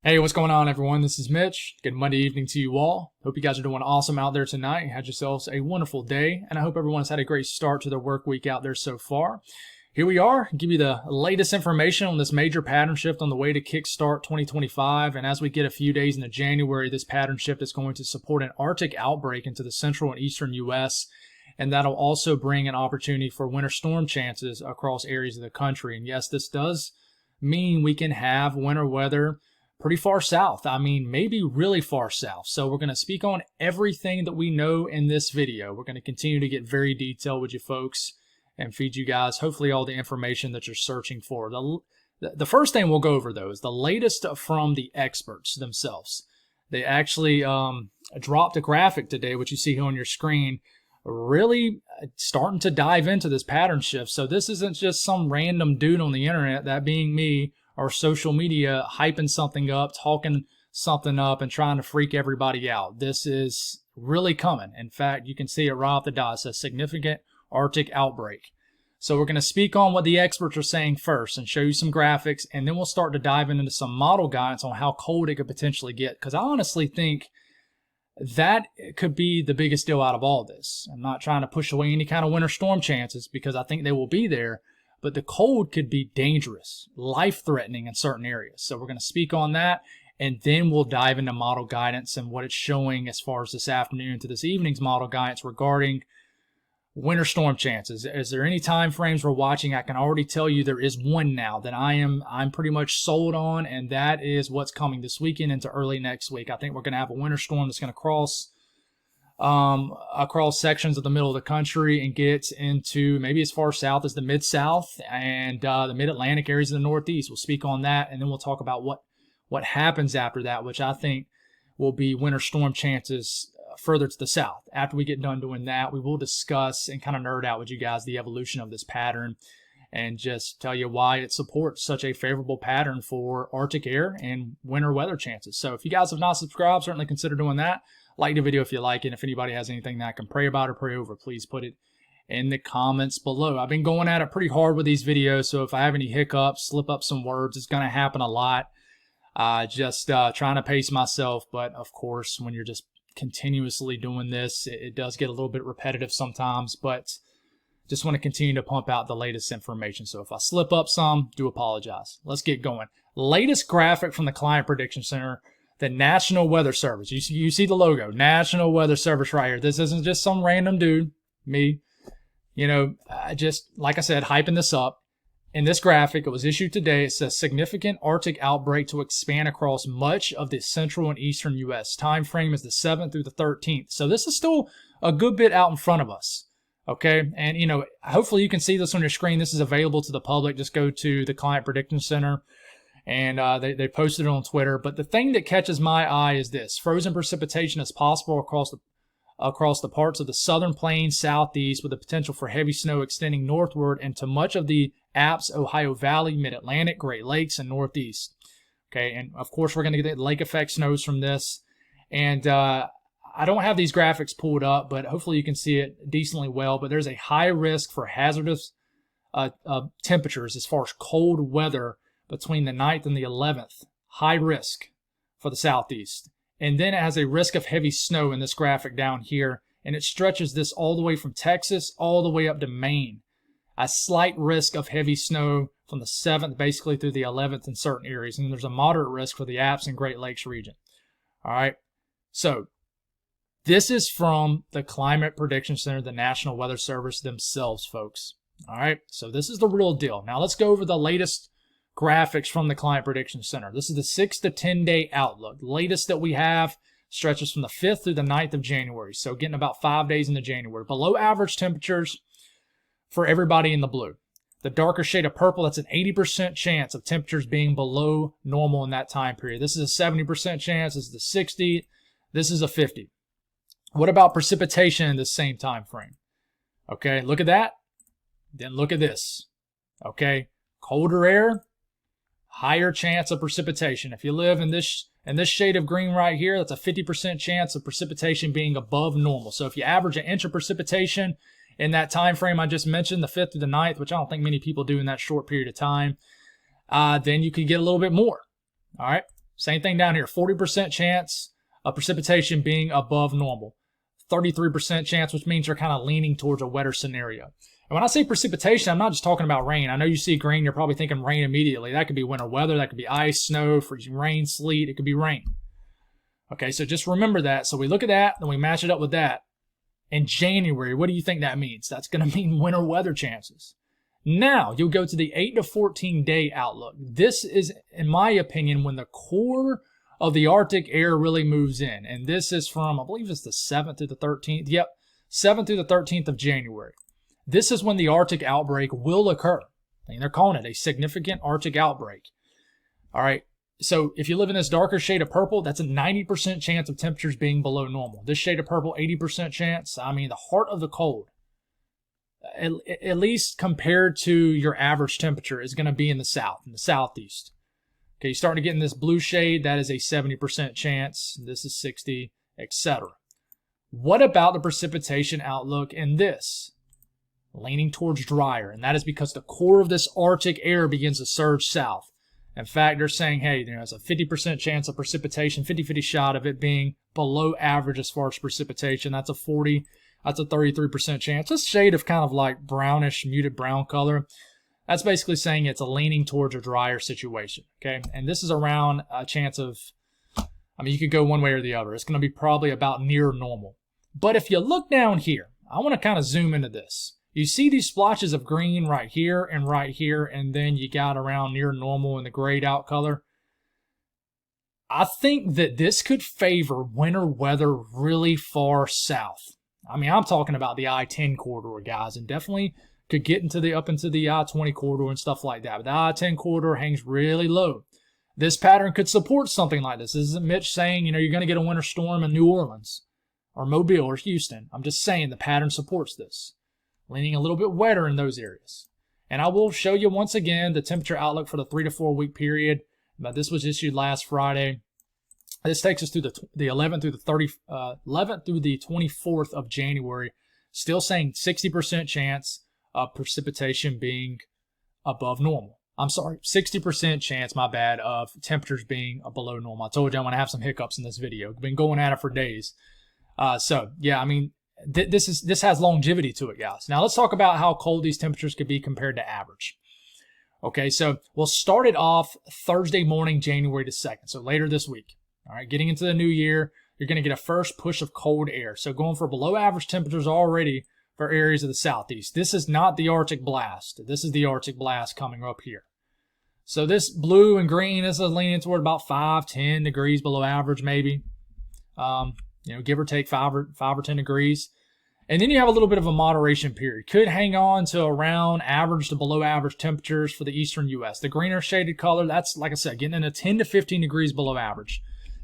Hey, what's going on, everyone? This is Mitch. Good Monday evening to you all. Hope you guys are doing awesome out there tonight. Had yourselves a wonderful day, and I hope everyone's had a great start to their work week out there so far. Here we are, give you the latest information on this major pattern shift on the way to kickstart 2025. And as we get a few days into January, this pattern shift is going to support an Arctic outbreak into the central and eastern U.S., and that'll also bring an opportunity for winter storm chances across areas of the country. And yes, this does mean we can have winter weather pretty far south. I mean, maybe really far south. So we're going to speak on everything that we know in this video. We're going to continue to get very detailed with you folks and feed you guys hopefully all the information that you're searching for. The first thing we'll go over, though, is the latest from the experts themselves. They actually dropped a graphic today, which you see here on your screen, really starting to dive into this pattern shift. So this isn't just some random dude on the internet, that being me, or social media hyping something up, talking something up, and trying to freak everybody out. This is really coming. In fact, you can see it right off the dot. It says significant Arctic outbreak. So we're going to speak on what the experts are saying first and show you some graphics, and then we'll start to dive into some model guidance on how cold it could potentially get, because I honestly think that could be the biggest deal out of all this. I'm not trying to push away any kind of winter storm chances, because I think they will be there, but the cold could be dangerous, life-threatening in certain areas. So we're going to speak on that, and then we'll dive into model guidance and what it's showing as far as this afternoon to this evening's model guidance regarding winter storm chances. Is there any time frames we're watching? I can already tell you there is one now that I'm pretty much sold on, and that is what's coming this weekend into early next week. I think we're going to have a winter storm that's going to cross across sections of the middle of the country and get into maybe as far south as the Mid-South and the Mid-Atlantic areas of the Northeast. We'll speak on that, and then we'll talk about what happens after that, which I think will be winter storm chances further to the south. After we get done doing that, we will discuss and kind of nerd out with you guys the evolution of this pattern and just tell you why it supports such a favorable pattern for Arctic air and winter weather chances. So if you guys have not subscribed, certainly consider doing that. Like the video if you like it. If anybody has anything that I can pray about or pray over, please put it in the comments below. I've been going at it pretty hard with these videos, so if I have any hiccups, slip up some words, it's going to happen a lot. Just trying to pace myself, but of course, when you're just continuously doing this, it does get a little bit repetitive sometimes, but just want to continue to pump out the latest information. So if I slip up some, do apologize. Let's get going. Latest graphic from the Climate Prediction Center, the National Weather Service. You see the logo, National Weather Service right here. This isn't just some random dude, me. You know, just like I said, hyping this up. In this graphic, it was issued today. It says significant Arctic outbreak to expand across much of the central and eastern U.S. Time frame is the 7th through the 13th. So this is still a good bit out in front of us. Okay, and you know, hopefully you can see this on your screen. This is available to the public. Just go to the Climate Prediction Center. And they posted it on Twitter. But the thing that catches my eye is this. Frozen precipitation is possible across the parts of the southern plains southeast, with the potential for heavy snow extending northward into much of the Alps, Ohio Valley, Mid-Atlantic, Great Lakes, and Northeast. Okay, and of course we're going to get lake effect snows from this. And I don't have these graphics pulled up, but hopefully you can see it decently well. But there's a high risk for hazardous temperatures as far as cold weather between the 9th and the 11th, high risk for the southeast. And then it has a risk of heavy snow in this graphic down here, and it stretches this all the way from Texas all the way up to Maine. A slight risk of heavy snow from the 7th basically through the 11th in certain areas, and there's a moderate risk for the Alps and Great Lakes region. All right, so this is from the Climate Prediction Center, the National Weather Service themselves, folks. All right, so this is the real deal. Now let's go over the latest graphics from the Climate Prediction Center. This is the 6 to 10 day outlook. The latest that we have stretches from the 5th through the 9th of January. So getting about 5 days into January. Below average temperatures for everybody in the blue. The darker shade of purple, that's an 80% chance of temperatures being below normal in that time period. This is a 70% chance. This is a 60. This is a 50. What about precipitation in the same time frame? Okay, look at that. Then look at this. Okay, colder air, higher chance of precipitation. If you live in this shade of green right here, that's a 50% chance of precipitation being above normal. So if you average an inch of precipitation in that time frame I just mentioned, the 5th through the 9th, which I don't think many people do in that short period of time, then you could get a little bit more. All right. Same thing down here, 40% chance of precipitation being above normal. 33% chance, which means you're kind of leaning towards a wetter scenario. And when I say precipitation, I'm not just talking about rain. I know you see green, you're probably thinking rain immediately. That could be winter weather, that could be ice, snow, freezing rain, sleet, it could be rain. Okay, so just remember that. So we look at that, then we match it up with that. In January, what do you think that means? That's going to mean winter weather chances. Now, you'll go to the 8 to 14 day outlook. This is, in my opinion, when the core of the Arctic air really moves in. And this is from, I believe it's the 7th through the 13th. Yep, 7th through the 13th of January. This is when the Arctic outbreak will occur. And they're calling it a significant Arctic outbreak. All right. So if you live in this darker shade of purple, that's a 90% chance of temperatures being below normal. This shade of purple, 80% chance. I mean, the heart of the cold, at least compared to your average temperature, is going to be in the south, in the southeast. Okay, you're starting to get in this blue shade. That is a 70% chance. This is 60, etc. What about the precipitation outlook in this? Leaning towards drier, and that is because the core of this Arctic air begins to surge south. In fact, they're saying, hey, there's a 50% chance of precipitation, 50-50 shot of it being below average as far as precipitation. That's a 33% chance. This shade of kind of like brownish, muted brown color, that's basically saying it's a leaning towards a drier situation, okay? And this is around a chance of, I mean, you could go one way or the other. It's going to be probably about near normal. But if you look down here, I want to kind of zoom into this. You see these splotches of green right here, and then you got around near normal in the grayed out color. I think that this could favor winter weather really far south. I mean, I'm talking about the I-10 corridor, guys, and definitely could get into up into the I-20 corridor and stuff like that. But the I-10 corridor hangs really low. This pattern could support something like this. This isn't Mitch saying, you're going to get a winter storm in New Orleans or Mobile or Houston. I'm just saying the pattern supports this. Leaning a little bit wetter in those areas. And I will show you once again the temperature outlook for the 3 to 4 week period. But this was issued last Friday. This takes us through the 11th through the 11th through the 24th of January. Still saying 60% chance of precipitation being above normal. I'm sorry, 60% chance, my bad, of temperatures being below normal. I told you I'm going to have some hiccups in this video. I've been going at it for days. So, yeah, I mean, this has longevity to it, guys. Now, let's talk about how cold these temperatures could be compared to average. Okay, so we'll start it off Thursday morning, January the 2nd, so later this week. All right, getting into the new year, you're going to get a first push of cold air. So going for below average temperatures already for areas of the southeast. This is not the Arctic blast. This is the Arctic blast coming up here. So this blue and green, this is leaning toward about 5-10 degrees below average, maybe. Give or take 5 or 10 degrees. And then you have a little bit of a moderation period. Could hang on to around average to below average temperatures for the eastern U.S. The greener shaded color, that's, like I said, getting into 10 to 15 degrees below average.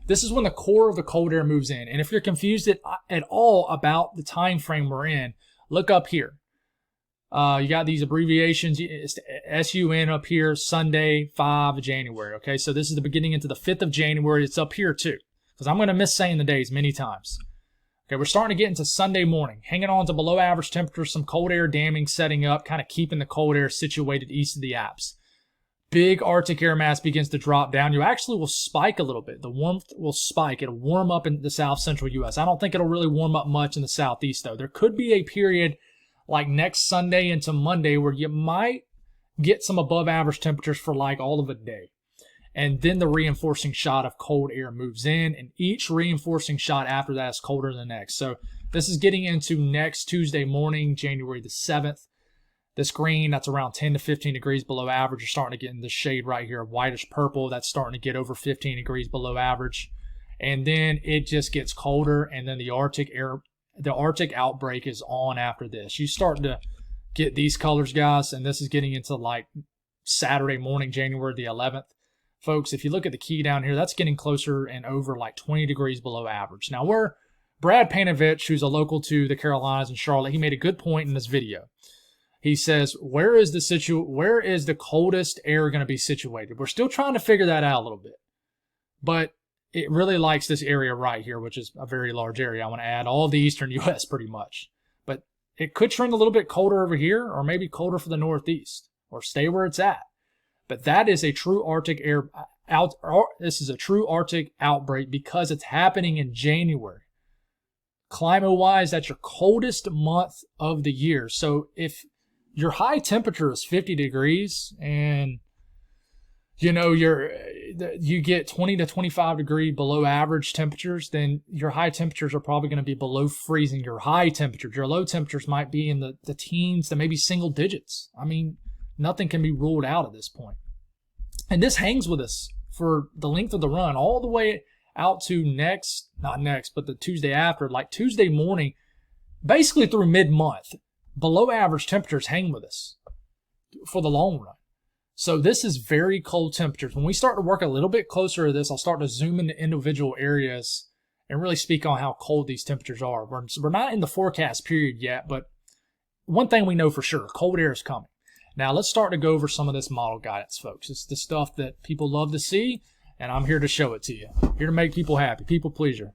This is when the core of the cold air moves in. And if you're confused at all about the time frame we're in, look up here. You got these abbreviations. It's SUN up here, Sunday, 5 of January. Okay, so this is the beginning into the 5th of January. It's up here too, because I'm going to miss saying the days many times. Okay, we're starting to get into Sunday morning, hanging on to below average temperatures, some cold air damming setting up, kind of keeping the cold air situated east of the Alps. Big Arctic air mass begins to drop down. You actually will spike a little bit. The warmth will spike. It'll warm up in the south central U.S. I don't think it'll really warm up much in the southeast, though. There could be a period like next Sunday into Monday where you might get some above average temperatures for like all of a day. And then the reinforcing shot of cold air moves in, and each reinforcing shot after that is colder than the next. So this is getting into next Tuesday morning, January the 7th. This green, that's around 10 to 15 degrees below average. You're starting to get in this shade right here, whitish purple. That's starting to get over 15 degrees below average. And then it just gets colder, and then the Arctic outbreak is on after this. You start to get these colors, guys, and this is getting into like Saturday morning, January the 11th. Folks, if you look at the key down here, that's getting closer and over like 20 degrees below average. Now, Brad Panovich, who's a local to the Carolinas and Charlotte, he made a good point in this video. He says, where is the coldest air going to be situated? We're still trying to figure that out a little bit. But it really likes this area right here, which is a very large area. I want to add all of the eastern U.S. pretty much. But it could trend a little bit colder over here, or maybe colder for the northeast, or stay where it's at. But that is a true Arctic this is a true Arctic outbreak because it's happening in January. Climate-wise, that's your coldest month of the year. So if your high temperature is 50 degrees and you get 20 to 25 degree below average temperatures, then your high temperatures are probably going to be below freezing your high temperatures. Your low temperatures might be in the teens to maybe single digits. I mean, nothing can be ruled out at this point. And this hangs with us for the length of the run, all the way out to the Tuesday after, like Tuesday morning, basically through mid-month. Below average temperatures hang with us for the long run. So this is very cold temperatures. When we start to work a little bit closer to this, I'll start to zoom into individual areas and really speak on how cold these temperatures are. We're not in the forecast period yet, but one thing we know for sure, cold air is coming. Now let's start to go over some of this model guidance, folks. It's the stuff that people love to see, and I'm here to show it to you. Here to make people happy, people pleaser,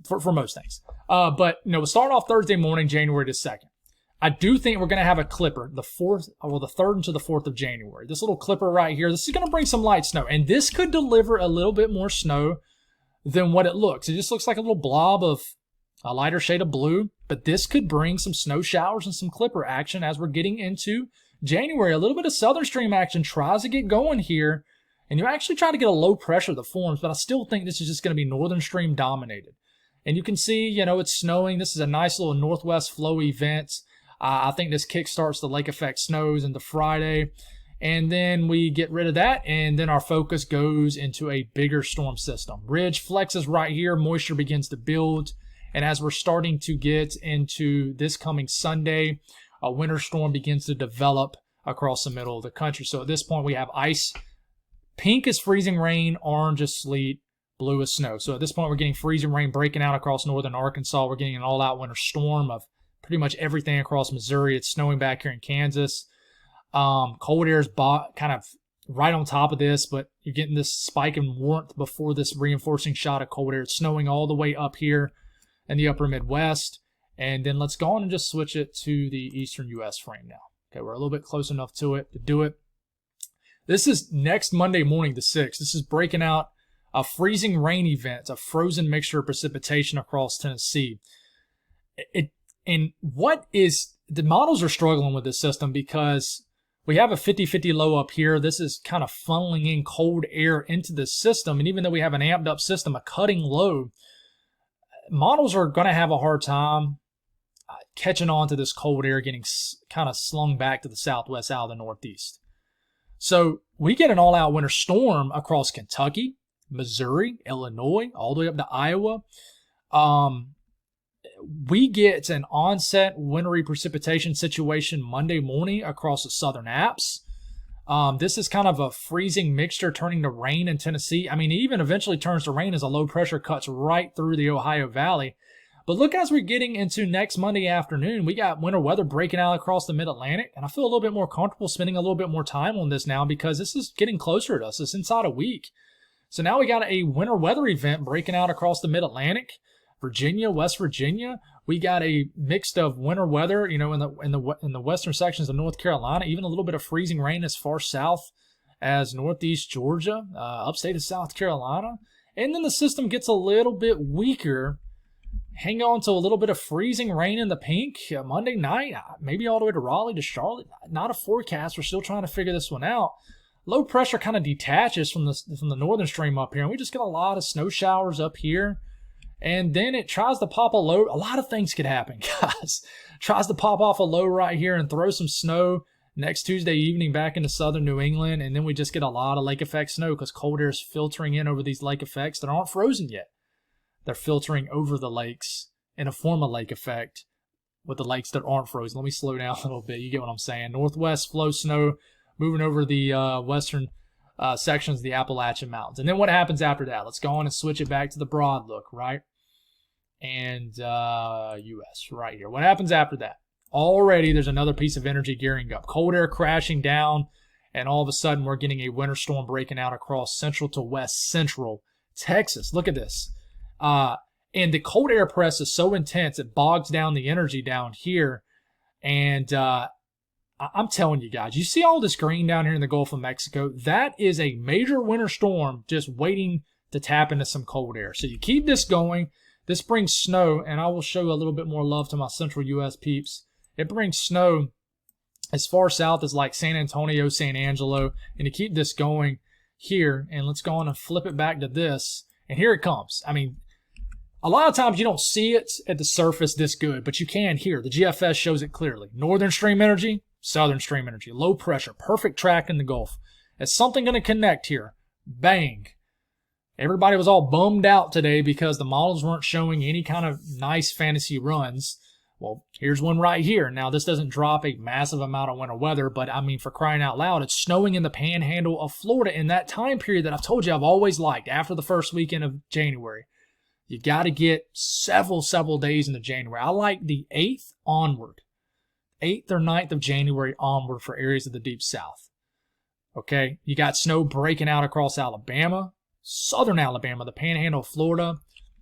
for most things. But we'll start off Thursday morning, January the 2nd. I do think we're going to have a clipper the 3rd into the 4th of January. This little clipper right here, this is going to bring some light snow. And this could deliver a little bit more snow than what it looks. It just looks like a little blob of a lighter shade of blue. But this could bring some snow showers and some clipper action as we're getting into January. A little bit of southern stream action tries to get going here. And you actually try to get a low pressure that forms. But I still think this is just going to be northern stream dominated. And you can see, it's snowing. This is a nice little northwest flow event. I think this kickstarts the lake effect snows into Friday. And then we get rid of that. And then our focus goes into a bigger storm system. Ridge flexes right here. Moisture begins to build. And as we're starting to get into this coming Sunday, a winter storm begins to develop across the middle of the country. So at this point, we have ice. Pink is freezing rain. Orange is sleet. Blue is snow. So at this point, we're getting freezing rain breaking out across northern Arkansas. We're getting an all-out winter storm of pretty much everything across Missouri. It's snowing back here in Kansas. Cold air is kind of right on top of this, but you're getting this spike in warmth before this reinforcing shot of cold air. It's snowing all the way up here in the upper Midwest. And then let's go on and just switch it to the eastern U.S. frame now. Okay, we're a little bit close enough to it to do it. This is next Monday morning, the 6th. This is breaking out a freezing rain event, a frozen mixture of precipitation across Tennessee. The models are struggling with this system because we have a 50-50 low up here. This is kind of funneling in cold air into the system. And even though we have an amped up system, a cutting low, models are going to have a hard time catching on to this cold air getting kind of slung back to the southwest out of the northeast. So we get an all-out winter storm across Kentucky, Missouri, Illinois, all the way up to Iowa. We get an onset wintry precipitation situation Monday morning across the southern Alps. This is kind of a freezing mixture turning to rain in Tennessee. I mean, it even eventually turns to rain as a low pressure cuts right through the Ohio Valley. But look, as we're getting into next Monday afternoon, we got winter weather breaking out across the mid-Atlantic. And I feel a little bit more comfortable spending a little bit more time on this now because this is getting closer to us. It's inside a week. So now we got a winter weather event breaking out across the mid-Atlantic. Virginia, West Virginia, we got a mix of winter weather, in the western sections of North Carolina, even a little bit of freezing rain as far south as northeast Georgia, upstate of South Carolina. And then the system gets a little bit weaker. Hang on to a little bit of freezing rain in the pink Monday night, maybe all the way to Raleigh to Charlotte. Not a forecast. We're still trying to figure this one out. Low pressure kind of detaches from the northern stream up here, and we just get a lot of snow showers up here. And then it tries to pop a low. A lot of things could happen, guys. Tries to pop off a low right here and throw some snow next Tuesday evening back into southern New England. And then we just get a lot of lake effect snow because cold air is filtering in over these lake effects that aren't frozen yet. They're filtering over the lakes in a form of lake effect with the lakes that aren't frozen. Let me slow down a little bit. You get what I'm saying. Northwest flow snow moving over the western sections of the Appalachian Mountains. And then what happens after that? Let's go on and switch it back to the broad look, right? And U.S. right here. What happens after that? Already there's another piece of energy gearing up. Cold air crashing down, and all of a sudden we're getting a winter storm breaking out across central to west central Texas. Look at this. And the cold air press is so intense, it bogs down the energy down here. And I'm telling you guys, you see all this green down here in the Gulf of Mexico? That is a major winter storm just waiting to tap into some cold air. So you keep this going. This brings snow, and I will show a little bit more love to my central U.S. peeps. It brings snow as far south as like San Antonio, San Angelo, and to keep this going here, and let's go on and flip it back to this, and here it comes. I mean, a lot of times you don't see it at the surface this good, but you can here. The GFS shows it clearly. Northern stream energy, southern stream energy, low pressure, perfect track in the Gulf. Is something going to connect here? Bang. Everybody was all bummed out today because the models weren't showing any kind of nice fantasy runs. Well, here's one right here. Now, this doesn't drop a massive amount of winter weather, but I mean, for crying out loud, it's snowing in the panhandle of Florida in that time period that I've told you I've always liked, after the first weekend of January. You got to get several days into January. I like the 8th onward, 8th or 9th of January onward for areas of the Deep South. Okay, you got snow breaking out across Alabama, southern Alabama, the panhandle of Florida,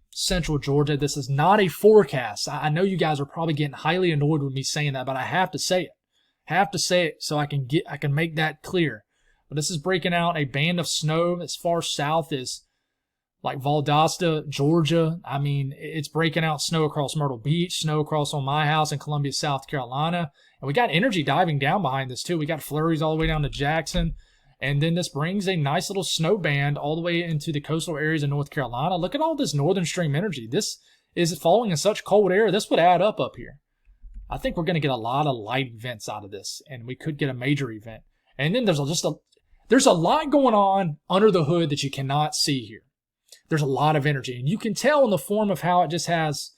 central Georgia. This is not a forecast. I know you guys are probably getting highly annoyed with me saying that, but I have to say it. Have to say it so I can make that clear. But this is breaking out a band of snow as far south as like Valdosta, Georgia. I mean, it's breaking out snow across Myrtle Beach, snow across on my house in Columbia, South Carolina. And we got energy diving down behind this too. We got flurries all the way down to Jackson. And then this brings a nice little snow band all the way into the coastal areas of North Carolina. Look at all this northern stream energy. This is falling in such cold air. This would add up here. I think we're going to get a lot of light events out of this, and we could get a major event. And then there's a lot going on under the hood that you cannot see here. There's a lot of energy, and you can tell in the form of how it just has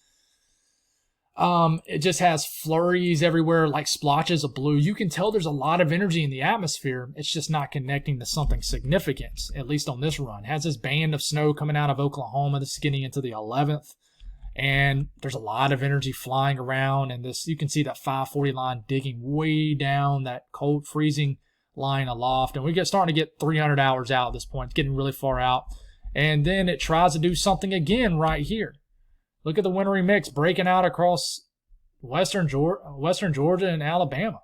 flurries everywhere, like splotches of blue. You can tell there's a lot of energy in the atmosphere. It's just not connecting to something significant, at least on this run. It has this band of snow coming out of Oklahoma. This is getting into the 11th. And there's a lot of energy flying around. And this, you can see that 540 line digging way down that cold, freezing line aloft. And we get starting to get 300 hours out at this point. It's getting really far out. And then it tries to do something again right here. Look at the wintry mix breaking out across western Georgia and Alabama.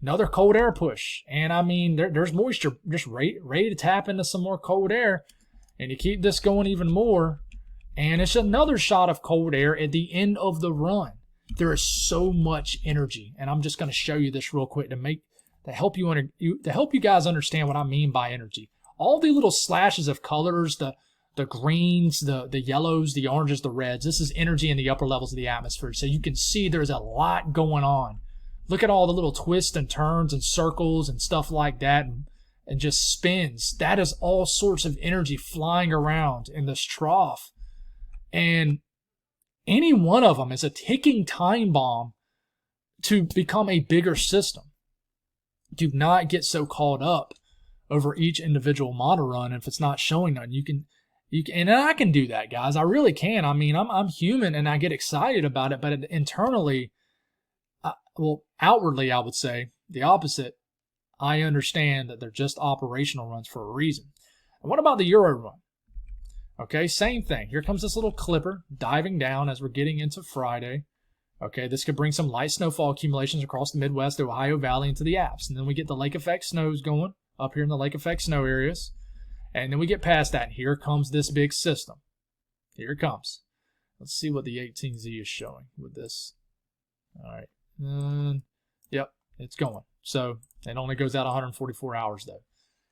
Another cold air push. And I mean, there's moisture just ready to tap into some more cold air. And you keep this going even more. And it's another shot of cold air at the end of the run. There is so much energy. And I'm just going to show you this real quick to help you guys understand what I mean by energy. All the little slashes of colors, the greens, the yellows, the oranges, the reds. This is energy in the upper levels of the atmosphere. So you can see there's a lot going on. Look at all the little twists and turns and circles and stuff like that and just spins. That is all sorts of energy flying around in this trough. And any one of them is a ticking time bomb to become a bigger system. Do not get so caught up over each individual model run if it's not showing none. You can, and I can do that, guys. I really can. I mean, I'm human and I get excited about it, but internally, outwardly, I would say the opposite. I understand that they're just operational runs for a reason. And what about the Euro run? Okay, same thing. Here comes this little clipper diving down as we're getting into Friday. Okay, this could bring some light snowfall accumulations across the Midwest, the Ohio Valley, into the Alps. And then we get the lake effect snows going up here in the lake effect snow areas. And then we get past that, and here comes this big system. Here it comes. Let's see what the 18Z is showing with this. All right. Yep, it's going. So it only goes out 144 hours, though.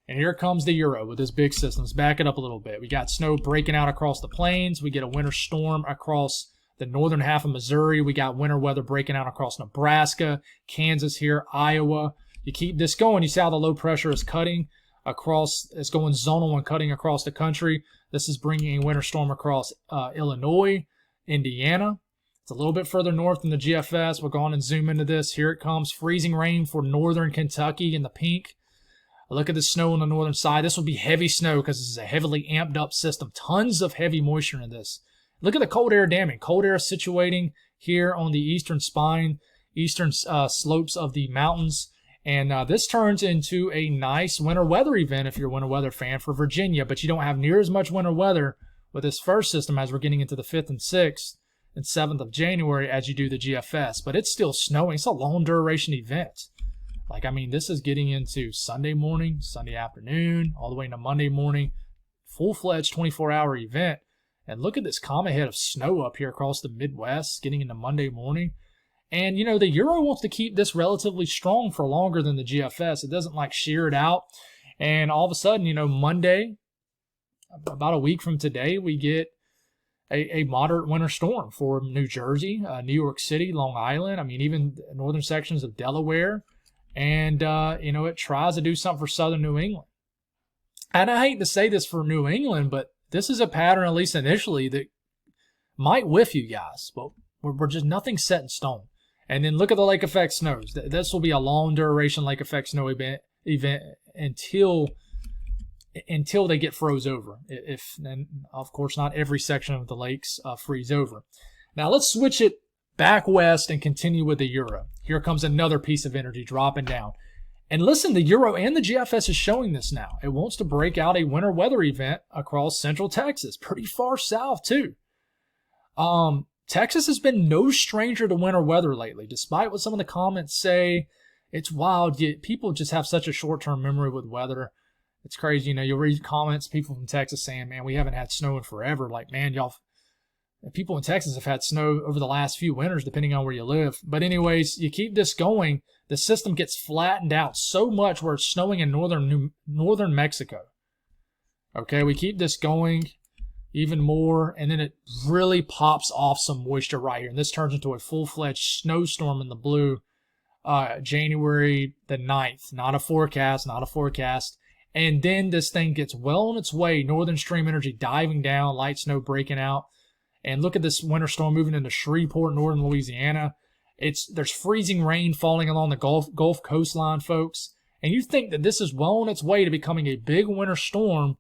And here comes the Euro with this big system. Let's back it up a little bit. We got snow breaking out across the plains. We get a winter storm across the northern half of Missouri. We got winter weather breaking out across Nebraska, Kansas here, Iowa. You keep this going. You see how the low pressure is cutting across. It's going zonal and cutting across the country. This is bringing a winter storm across Illinois, Indiana. It's a little bit further north than the GFS. We'll go on and zoom into this. Here it comes. Freezing rain for northern Kentucky in the pink. Look at the snow on the northern side. This will be heavy snow because this is a heavily amped up system. Tons of heavy moisture in this. Look at the cold air damming. Cold air situating here on the eastern spine, eastern slopes of the mountains. And this turns into a nice winter weather event if you're a winter weather fan for Virginia. But you don't have near as much winter weather with this first system as we're getting into the 5th and 6th and 7th of January as you do the GFS. But it's still snowing. It's a long duration event. Like, I mean, this is getting into Sunday morning, Sunday afternoon, all the way into Monday morning, full-fledged 24-hour event. And look at this comet head of snow up here across the Midwest getting into Monday morning. And, you know, the Euro wants to keep this relatively strong for longer than the GFS. It doesn't like shear it out. And all of a sudden, you know, Monday, about a week from today, we get a moderate winter storm for New Jersey, New York City, Long Island. I mean, even northern sections of Delaware. And, you know, it tries to do something for southern New England. And I hate to say this for New England, but this is a pattern, at least initially, that might whiff you guys. But we're just nothing set in stone. And then look at the lake effect snows. This will be a long duration lake effect snow event until they get froze over. And of course, not every section of the lakes freeze over. Now let's switch it back west and continue with the Euro. Here comes another piece of energy dropping down. And listen, the Euro and the GFS is showing this now. It wants to break out a winter weather event across central Texas, pretty far south too. Texas has been no stranger to winter weather lately, despite what some of the comments say. It's wild. People just have such a short-term memory with weather. It's crazy. You know, you'll read comments, people from Texas saying, man, we haven't had snow in forever. Like, man, people in Texas have had snow over the last few winters, depending on where you live. But anyways, you keep this going, the system gets flattened out so much where it's snowing in northern Mexico. Okay, we keep this going even more, and then it really pops off some moisture right here. And this turns into a full-fledged snowstorm in the blue, January the 9th. Not a forecast. And then this thing gets well on its way, northern stream energy diving down, light snow breaking out. And look at this winter storm moving into Shreveport, northern Louisiana. There's freezing rain falling along the Gulf coastline, folks. And you think that this is well on its way to becoming a big winter storm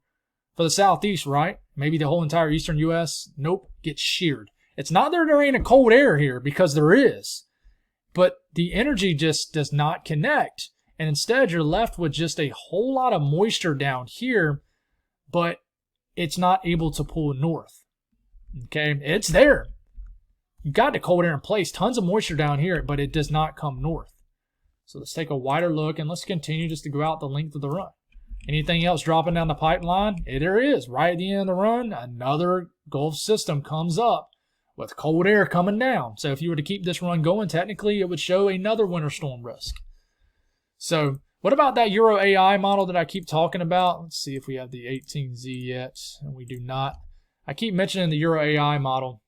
for the southeast, right? Maybe the whole entire eastern U.S. Nope, gets sheared. It's not that there ain't a cold air here, because there is. But the energy just does not connect. And instead, you're left with just a whole lot of moisture down here, but it's not able to pull north. Okay, it's there. You got the cold air in place, tons of moisture down here, but it does not come north. So let's take a wider look, and let's continue just to go out the length of the run. Anything else dropping down the pipeline? There is. Right at the end of the run, another Gulf system comes up with cold air coming down. So if you were to keep this run going, technically it would show another winter storm risk. So what about that Euro AI model that I keep talking about? Let's see if we have the 18Z yet, and we do not. I keep mentioning the Euro AI model,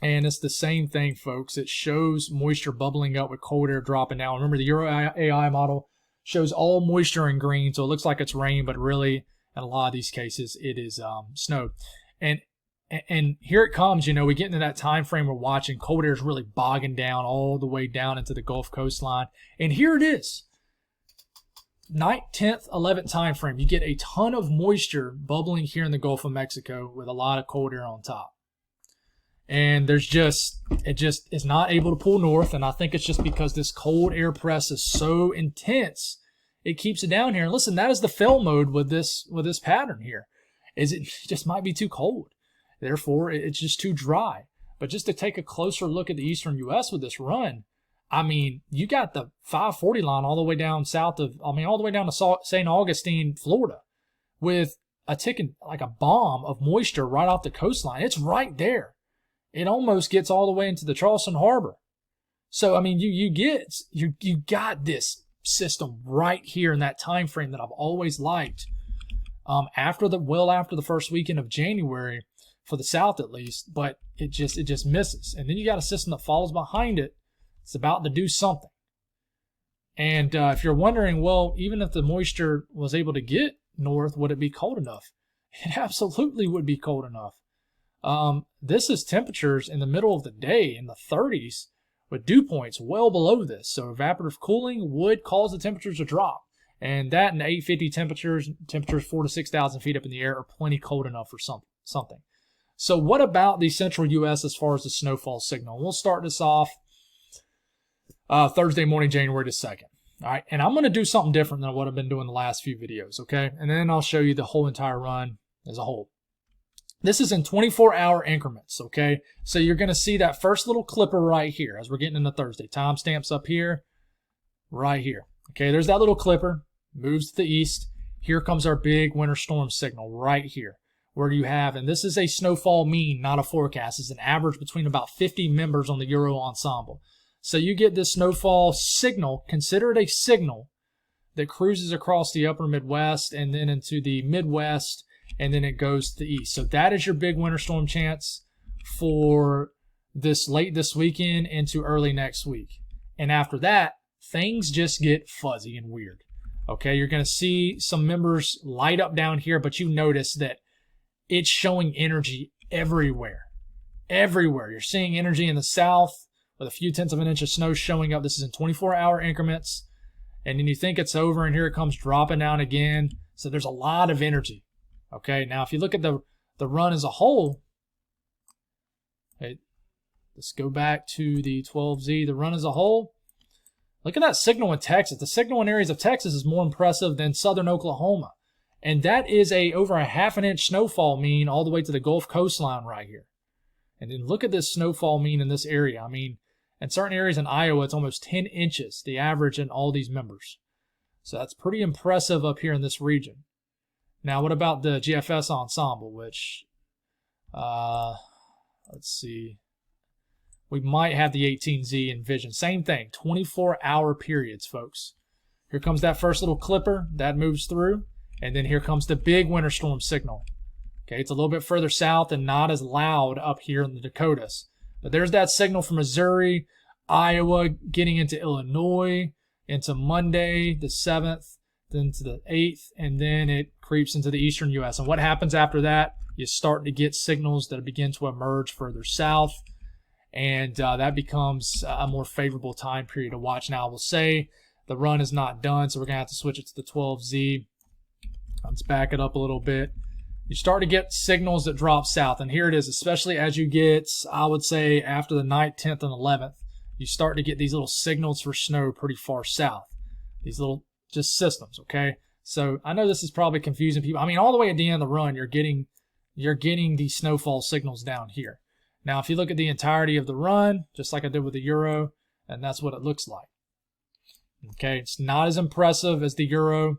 and it's the same thing, folks. It shows moisture bubbling up with cold air dropping down. Remember, the Euro AI model shows all moisture in green, so it looks like it's rain, but really, in a lot of these cases, it is snow. And here it comes. You know, we get into that time frame we're watching. Cold air is really bogging down all the way down into the Gulf coastline, and here it is. 9th, 10th, 11th time frame. You get a ton of moisture bubbling here in the Gulf of Mexico with a lot of cold air on top. And it just is not able to pull north, and I think it's just because this cold air press is so intense, it keeps it down here. And listen, that is the fail mode with this pattern here. Is it just might be too cold. Therefore, it's just too dry. But just to take a closer look at the eastern U.S. with this run, I mean, you got the 540 line all the way down all the way down to St. Augustine, Florida, with a ticking, like a bomb of moisture right off the coastline. It's right there. It almost gets all the way into the Charleston Harbor. So, I mean, you got this system right here in that time frame that I've always liked. After the first weekend of January, for the South at least, but it just misses. And then you got a system that follows behind it. It's about to do something. And if you're wondering, well, even if the moisture was able to get north, would it be cold enough? It absolutely would be cold enough. This is temperatures in the middle of the day in the 30s with dew points well below this. So evaporative cooling would cause the temperatures to drop. And that and the 850 temperatures 4,000 to 6,000 feet up in the air are plenty cold enough for something. So what about the central U.S. as far as the snowfall signal? We'll start this off Thursday morning, January the 2nd. All right, and I'm going to do something different than what I've been doing the last few videos, okay? And then I'll show you the whole entire run as a whole. This is in 24-hour increments, okay? So you're going to see that first little clipper right here as we're getting into Thursday. Timestamps up here, right here. Okay, there's that little clipper, moves to the east. Here comes our big winter storm signal right here, where you have, and this is a snowfall mean, not a forecast. It's an average between about 50 members on the Euro ensemble. So you get this snowfall signal, consider it a signal, that cruises across the upper Midwest and then into the Midwest, and then it goes to the east. So that is your big winter storm chance for this late this weekend into early next week. And after that, things just get fuzzy and weird. Okay, you're going to see some members light up down here, but you notice that it's showing energy everywhere. Everywhere. You're seeing energy in the south with a few tenths of an inch of snow showing up. This is in 24-hour increments. And then you think it's over, and here it comes dropping down again. So there's a lot of energy. Okay, now if you look at the run as a whole, okay, let's go back to the 12Z, the run as a whole. Look at that signal in Texas. The signal in areas of Texas is more impressive than southern Oklahoma. And that is over a half an inch snowfall mean all the way to the Gulf coastline right here. And then look at this snowfall mean in this area. I mean, in certain areas in Iowa, it's almost 10 inches, the average in all these members. So that's pretty impressive up here in this region. Now, what about the GFS ensemble, which, let's see, we might have the 18Z in vision. Same thing, 24-hour periods, folks. Here comes that first little clipper. That moves through. And then here comes the big winter storm signal. Okay, it's a little bit further south and not as loud up here in the Dakotas. But there's that signal from Missouri, Iowa, getting into Illinois, into Monday, the 7th, then to the 8th, and then it creeps into the eastern U.S. And what happens after that? You start to get signals that begin to emerge further south, and that becomes a more favorable time period to watch. Now, I will say the run is not done, so we're going to have to switch it to the 12Z. Let's back it up a little bit. You start to get signals that drop south, and here it is, especially as you get, I would say, after the 9th, 10th, and 11th, you start to get these little signals for snow pretty far south. These little just systems, okay? So I know this is probably confusing people. I mean, all the way at the end of the run, you're getting these snowfall signals down here. Now, if you look at the entirety of the run, just like I did with the Euro, and that's what it looks like. Okay, it's not as impressive as the Euro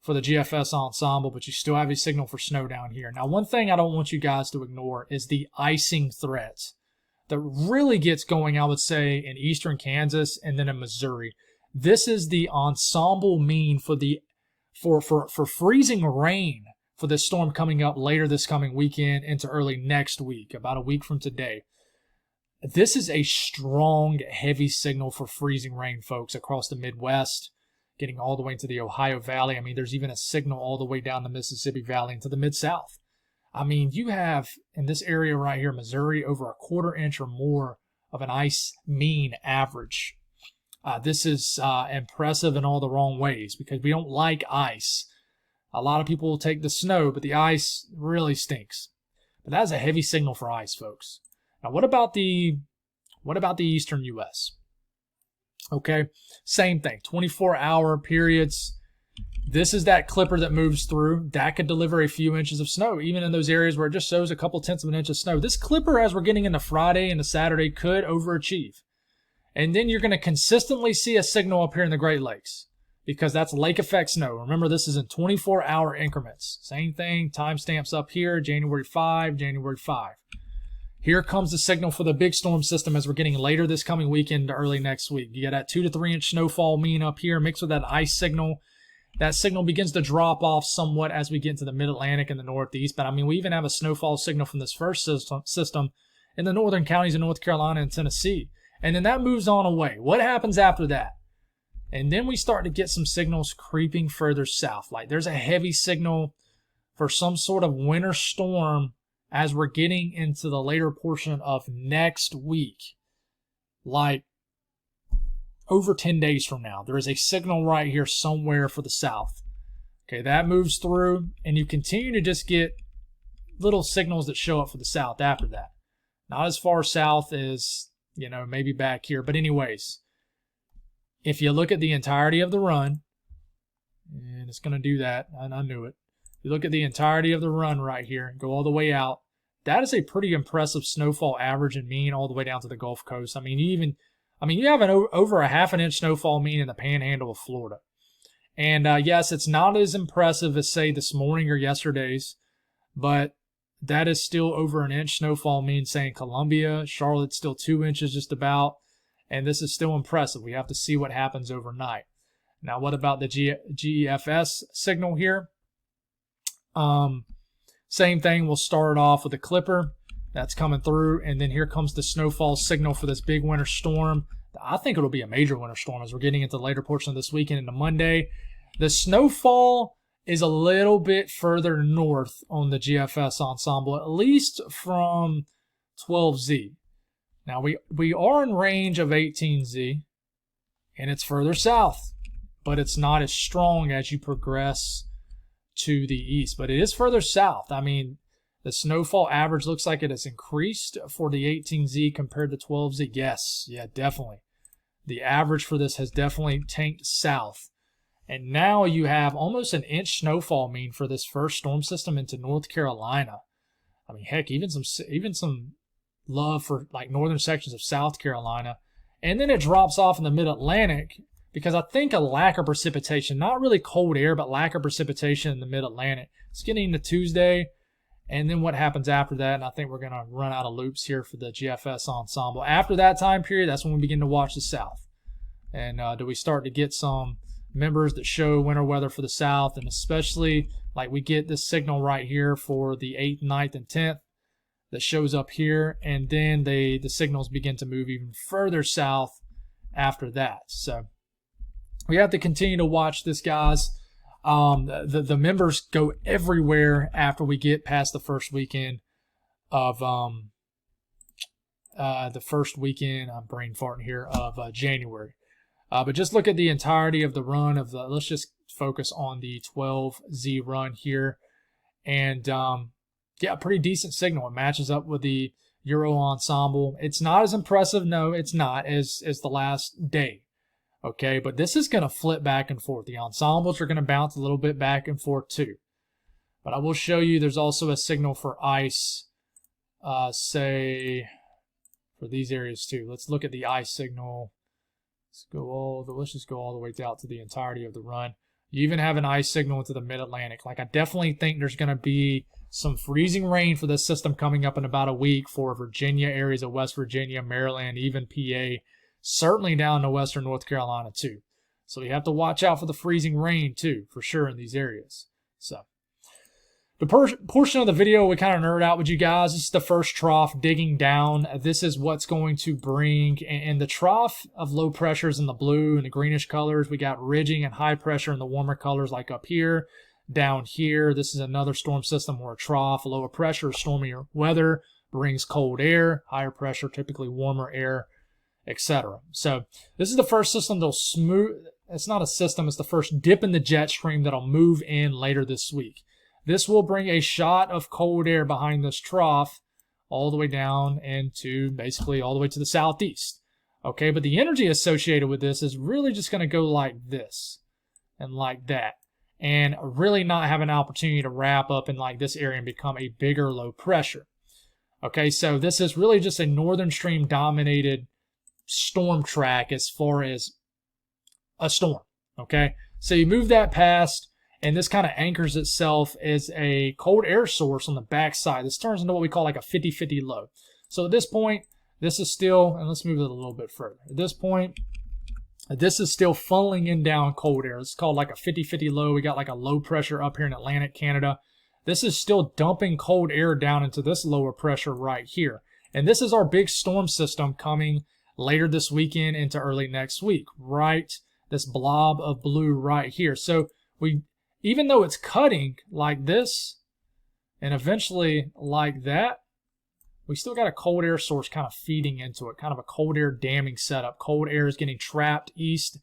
for the GFS ensemble, but you still have a signal for snow down here. Now, one thing I don't want you guys to ignore is the icing threats that really gets going, I would say, in eastern Kansas and then in Missouri. This is the ensemble mean for freezing rain for this storm coming up later this coming weekend into early next week, about a week from today. This is a strong, heavy signal for freezing rain, folks, across the Midwest, getting all the way into the Ohio Valley. I mean, there's even a signal all the way down the Mississippi Valley into the Mid-South. I mean, you have, in this area right here, Missouri, over a quarter inch or more of an ice mean average. This is impressive in all the wrong ways because we don't like ice. A lot of people will take the snow, but the ice really stinks. But that is a heavy signal for ice, folks. Now, what about the eastern U.S.? Okay, same thing, 24-hour periods. This is that clipper that moves through. That could deliver a few inches of snow, even in those areas where it just shows a couple tenths of an inch of snow. This clipper, as we're getting into Friday and Saturday, could overachieve. And then you're going to consistently see a signal up here in the Great Lakes because that's lake effect snow. Remember, this is in 24-hour increments. Same thing, timestamps up here, January 5, January 5. Here comes the signal for the big storm system as we're getting later this coming weekend to early next week. You got that 2 to 3 inch snowfall mean up here mixed with that ice signal. That signal begins to drop off somewhat as we get into the mid-Atlantic and the Northeast. But, I mean, we even have a snowfall signal from this first system in the northern counties of North Carolina and Tennessee. And then that moves on away. What happens after that? And then we start to get some signals creeping further south. Like there's a heavy signal for some sort of winter storm as we're getting into the later portion of next week, like over 10 days from now. There is a signal right here somewhere for the south. Okay, that moves through, and you continue to just get little signals that show up for the south after that. Not as far south as, maybe back here. But anyways, if you look at the entirety of the run, and it's going to do that, and I knew it. You look at the entirety of the run right here, go all the way out. That is a pretty impressive snowfall average and mean all the way down to the Gulf Coast. I mean, I mean, you have over a half an inch snowfall mean in the panhandle of Florida. And yes, it's not as impressive as, say, this morning or yesterday's, but that is still over an inch snowfall mean, say, in Columbia. Charlotte's still 2 inches just about, and this is still impressive. We have to see what happens overnight. Now, what about the GEFS signal here? Same thing. We'll start off with a clipper that's coming through, and then here comes the snowfall signal for this big winter storm. I think it'll be a major winter storm as we're getting into the later portion of this weekend into Monday. The snowfall is a little bit further north on the GFS ensemble, at least from 12Z. Now, we are in range of 18Z, and it's further south, but it's not as strong as you progress to the east. But it is further south. I mean, the snowfall average looks like it has increased for the 18Z compared to 12Z. Yes, yeah, definitely. The average for this has definitely tanked south. And now you have almost an inch snowfall mean for this first storm system into North Carolina. I mean, heck, even some love for like northern sections of South Carolina. And then it drops off in the mid-Atlantic because I think a lack of precipitation, not really cold air, but lack of precipitation in the mid-Atlantic. It's getting into Tuesday. And then what happens after that, and I think we're going to run out of loops here for the GFS ensemble. After that time period, that's when we begin to watch the South. And do we start to get some members that show winter weather for the South, and especially like we get this signal right here for the 8th, 9th, and 10th that shows up here, and then the signals begin to move even further south after that. So we have to continue to watch this, guys. The members go everywhere after we get past the first weekend of I'm brain farting here, of January. But just look at the entirety of the run of the, let's just focus on the 12Z run here. And yeah, pretty decent signal. It matches up with the Euro ensemble. It's not as impressive, no, it's not, as the last day. Okay, but this is going to flip back and forth. The ensembles are going to bounce a little bit back and forth too. But I will show you there's also a signal for ice, say, for these areas too. Let's look at the ice signal. Let's just go all the way out to the entirety of the run. You even have an ice signal into the mid-Atlantic. Like, I definitely think there's going to be some freezing rain for this system coming up in about a week for Virginia, areas of West Virginia, Maryland, even PA. Certainly down to western North Carolina too. So you have to watch out for the freezing rain too, for sure, in these areas. So the portion of the video we kind of nerd out with you guys. This is the first trough digging down. This is what's going to bring, and the trough of low pressures in the blue and the greenish colors. We got ridging and high pressure in the warmer colors, like up here, down here. This is another storm system where a trough, lower pressure, stormier weather brings cold air, higher pressure, typically warmer air, etc. So this is the first system that'll smooth. It's not a system, it's the first dip in the jet stream that'll move in later this week. This will bring a shot of cold air behind this trough all the way down into basically all the way to the southeast. Okay, but the energy associated with this is really just going to go like this and like that, and really not have an opportunity to wrap up in like this area and become a bigger low pressure. Okay, so this is really just a northern stream dominated storm track as far as a storm. Okay, so you move that past, and this kind of anchors itself as a cold air source on the backside. This turns into what we call like a 50-50 low. So at this point, this is still, and let's move it a little bit further. At this point, this is still funneling in down cold air. It's called like a 50-50 low. We got like a low pressure up here in Atlantic Canada. This is still dumping cold air down into this lower pressure right here. And this is our big storm system coming later this weekend into early next week, right? This blob of blue right here. So we, even though it's cutting like this and eventually like that, we still got a cold air source kind of feeding into it, kind of a cold air damming setup. Cold air is getting trapped east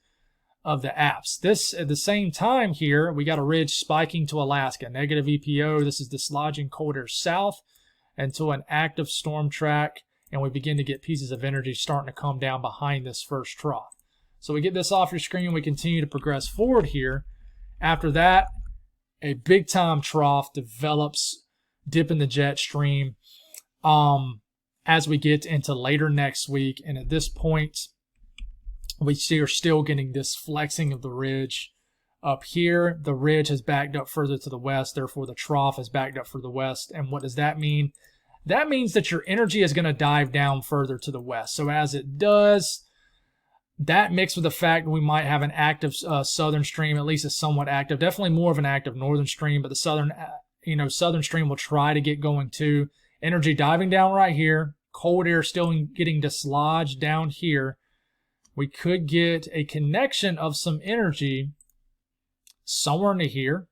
of the apps. This, at the same time here, we got a ridge spiking to Alaska, negative EPO. This is dislodging cold air south into an active storm track, and we begin to get pieces of energy starting to come down behind this first trough. So we get this off your screen, we continue to progress forward here. After that, a big time trough develops, dip in the jet stream as we get into later next week. And at this point, we are still getting this flexing of the ridge up here. The ridge has backed up further to the west, therefore the trough has backed up for the west. And what does that mean? That means that your energy is going to dive down further to the west. So as it does, that mixed with the fact we might have an active southern stream, at least a somewhat active, definitely more of an active northern stream, but the southern stream will try to get going too. Energy diving down right here, cold air still getting dislodged down here. We could get a connection of some energy somewhere into here,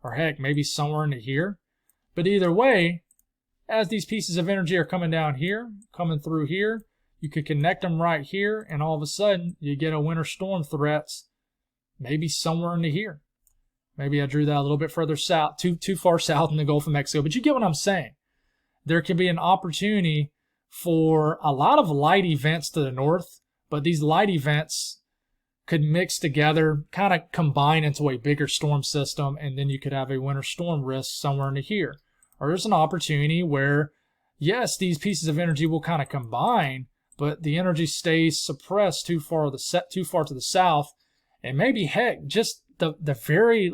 or heck, maybe somewhere into here. But either way, as these pieces of energy are coming down here, coming through here, you could connect them right here, and all of a sudden, you get a winter storm threats maybe somewhere into here. Maybe I drew that a little bit further south, too far south in the Gulf of Mexico, but you get what I'm saying. There can be an opportunity for a lot of light events to the north, but these light events could mix together, kind of combine into a bigger storm system, and then you could have a winter storm risk somewhere into here. Or there's an opportunity where, yes, these pieces of energy will kind of combine, but the energy stays suppressed too far to the south, and maybe, heck, just the very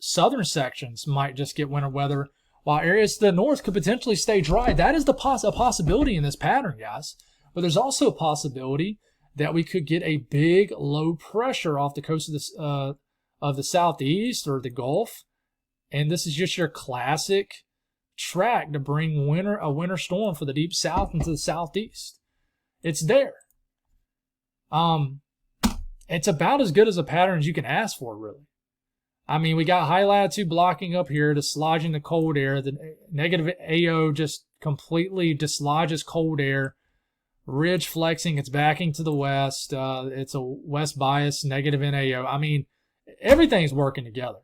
southern sections might just get winter weather, while areas to the north could potentially stay dry. That is a possibility in this pattern, guys. But there's also a possibility that we could get a big low pressure off the coast of the southeast or the Gulf, and this is just your classic track to bring a winter storm for the deep south into the southeast. It's there. It's about as good as a pattern as you can ask for, really. I mean, we got high latitude blocking up here, dislodging the cold air. The negative AO just completely dislodges cold air. Ridge flexing, it's backing to the west. It's a west bias, negative NAO. I mean, everything's working together.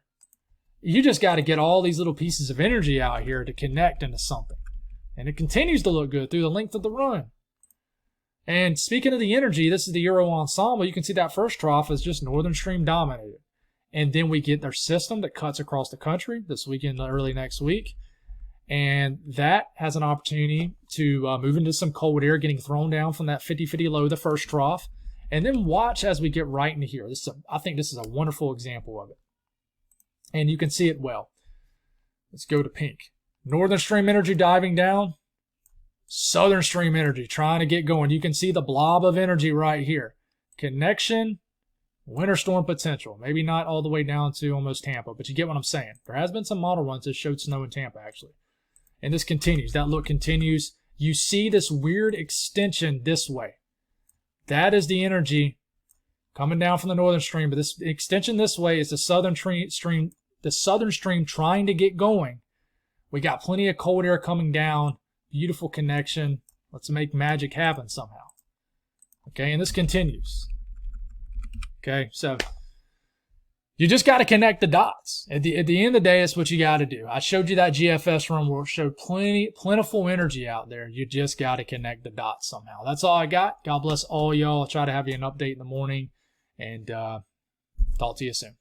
You just got to get all these little pieces of energy out here to connect into something. And it continues to look good through the length of the run. And speaking of the energy, this is the Euro ensemble. You can see that first trough is just northern stream dominated. And then we get their system that cuts across the country this weekend, early next week. And that has an opportunity to move into some cold air, getting thrown down from that 50-50 low, the first trough. And then watch as we get right into here. I think this is a wonderful example of it. And you can see it well. Let's go to pink. Northern stream energy diving down. Southern stream energy trying to get going. You can see the blob of energy right here. Connection, winter storm potential. Maybe not all the way down to almost Tampa, but you get what I'm saying. There has been some model runs that showed snow in Tampa, actually. And this continues. That look continues. You see this weird extension this way. That is the energy coming down from the northern stream, but this extension this way is the southern stream trying to get going. We got plenty of cold air coming down. Beautiful connection. Let's make magic happen somehow. Okay, and this continues. Okay, so you just got to connect the dots. At the end of the day, that's what you got to do. I showed you that GFS run where it showed plentiful energy out there. You just got to connect the dots somehow. That's all I got. God bless all y'all. I'll try to have you an update in the morning, and talk to you soon.